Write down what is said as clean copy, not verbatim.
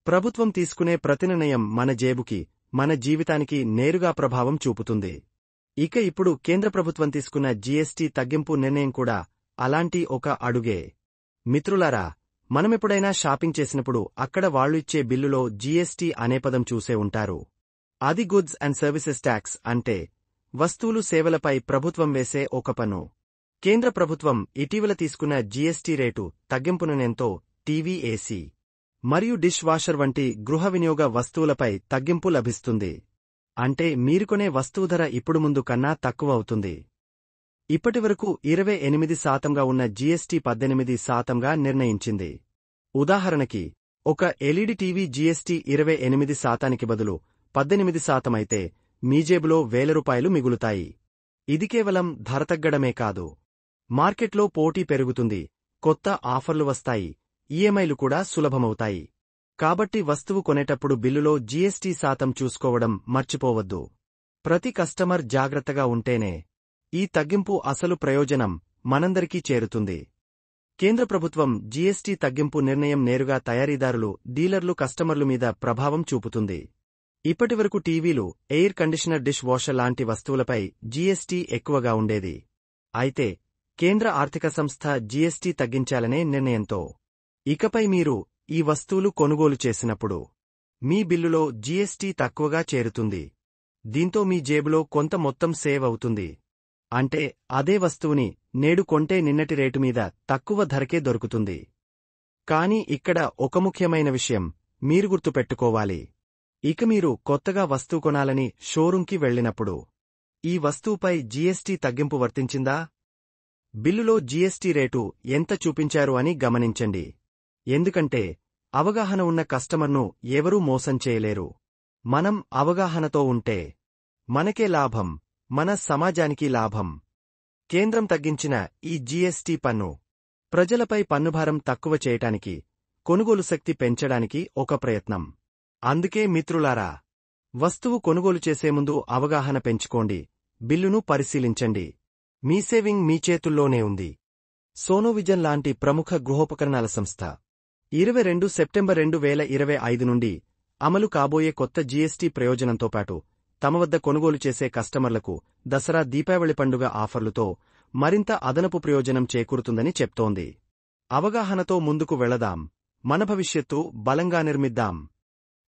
ప్రభుత్వం తీసుకునే ప్రతి నిర్ణయం మన జేబుకి, మన జీవితానికి నేరుగా ప్రభావం చూపుతుంది. ఇక ఇప్పుడు కేంద్ర ప్రభుత్వం తీసుకున్న జీఎస్టీ తగ్గింపు నిర్ణయం కూడా అలాంటి ఒక అడుగే. మిత్రులారా, మనమెప్పుడైనా షాపింగ్ చేసినప్పుడు అక్కడ వాళ్లు ఇచ్చే బిల్లులో జీఎస్టీ అనే పదం చూసే ఉంటారు. అది గుడ్స్ అండ్ సర్వీసెస్ ట్యాక్స్, అంటే వస్తువులు సేవలపై ప్రభుత్వం వేసే ఒక పన్ను. కేంద్ర ప్రభుత్వం ఇటీవల తీసుకున్న జీఎస్టీ రేటు తగ్గింపు నిర్ణయంతో టీవీ, ఏసీ మరియు డిష్ వాషర్ వంటి గృహ వినియోగ వస్తువులపై తగ్గింపు లభిస్తుంది. అంటే మీరు కొనే వస్తువు ధర ఇప్పుడు ముందు కన్నా తక్కువ అవుతుంది. ఇప్పటివరకు 28% ఉన్న జీఎస్టీ 18% నిర్ణయించింది. ఉదాహరణకి, ఒక ఎల్ఈడీ టీవీ జీఎస్టీ 28% బదులు 18% అయితే మీ జేబులో ₹1000 మిగులుతాయి. ఇది కేవలం ధర తగ్గడమే కాదు, మార్కెట్లో పోటీ పెరుగుతుంది, కొత్త ఆఫర్లు వస్తాయి, ఈఎంఐలు కూడా సులభమవుతాయి. కాబట్టి వస్తువు కొనేటప్పుడు బిల్లులో జీఎస్టీ శాతం చూసుకోవడం మర్చిపోవద్దు. ప్రతి కస్టమర్ జాగ్రత్తగా ఉంటేనే ఈ తగ్గింపు అసలు ప్రయోజనం మనందరికీ చేరుతుంది. కేంద్ర ప్రభుత్వం జీఎస్టీ తగ్గింపు నిర్ణయం నేరుగా తయారీదారులు, డీలర్లు, కస్టమర్లు మీద ప్రభావం చూపుతుంది. ఇప్పటివరకు టీవీలు, ఎయిర్ కండిషనర్, డిష్ వాషర్ లాంటి వస్తువులపై జీఎస్టీ ఎక్కువగా ఉండేది. అయితే కేంద్ర ఆర్థిక సంస్థ జీఎస్టీ తగ్గించాలనే నిర్ణయంతో ఇకపై మీరు ఈ వస్తువులు కొనుగోలు చేసినప్పుడు మీ బిల్లులో జీఎస్టీ తక్కువగా చేరుతుంది. దీంతో మీ జేబులో కొంత మొత్తం సేవ్ అవుతుంది. అంటే అదే వస్తువుని నేడు కొంటే నిన్నటి రేటు మీద తక్కువ ధరకే దొరుకుతుంది. కానీ ఇక్కడ ఒక ముఖ్యమైన విషయం మీరు గుర్తుపెట్టుకోవాలి. ఇక మీరు కొత్తగా వస్తువు కొనాలని షోరూంకి వెళ్లినప్పుడు ఈ వస్తువుపై జీఎస్టీ తగ్గింపు వర్తించిందా, బిల్లులో జీఎస్టీ రేటు ఎంత చూపించారు అని గమనించండి. ఎందుకంటే అవగాహన ఉన్న కస్టమర్ను ఎవరూ మోసం చేయలేరు. మనం అవగాహనతో ఉంటే మనకే లాభం, మన సమాజానికి లాభం. కేంద్రం తగ్గించిన ఈ జీఎస్టీ పన్ను ప్రజలపై పన్నుభారం తక్కువ చేయటానికి, కొనుగోలు శక్తి పెంచడానికి ఒక ప్రయత్నం. అందుకే మిత్రులారా, వస్తువు కొనుగోలు చేసే ముందు అవగాహన పెంచుకోండి, బిల్లును పరిశీలించండి. మీ సేవింగ్ మీ చేతుల్లోనే ఉంది. సోనోవిజన్ లాంటి ప్రముఖ గృహోపకరణాల సంస్థ 22 సెప్టెంబర్ 2025 నుండి అమలు కాబోయే కొత్త జీఎస్టీ ప్రయోజనంతో పాటు తమ వద్ద కొనుగోలు చేసే కస్టమర్లకు దసరా, దీపావళి పండుగ ఆఫర్లుతో మరింత అదనపు ప్రయోజనం చేకూరుతుందని చెప్తోంది. అవగాహనతో ముందుకు వెళదాం, మన భవిష్యత్తు బలంగా నిర్మిద్దాం.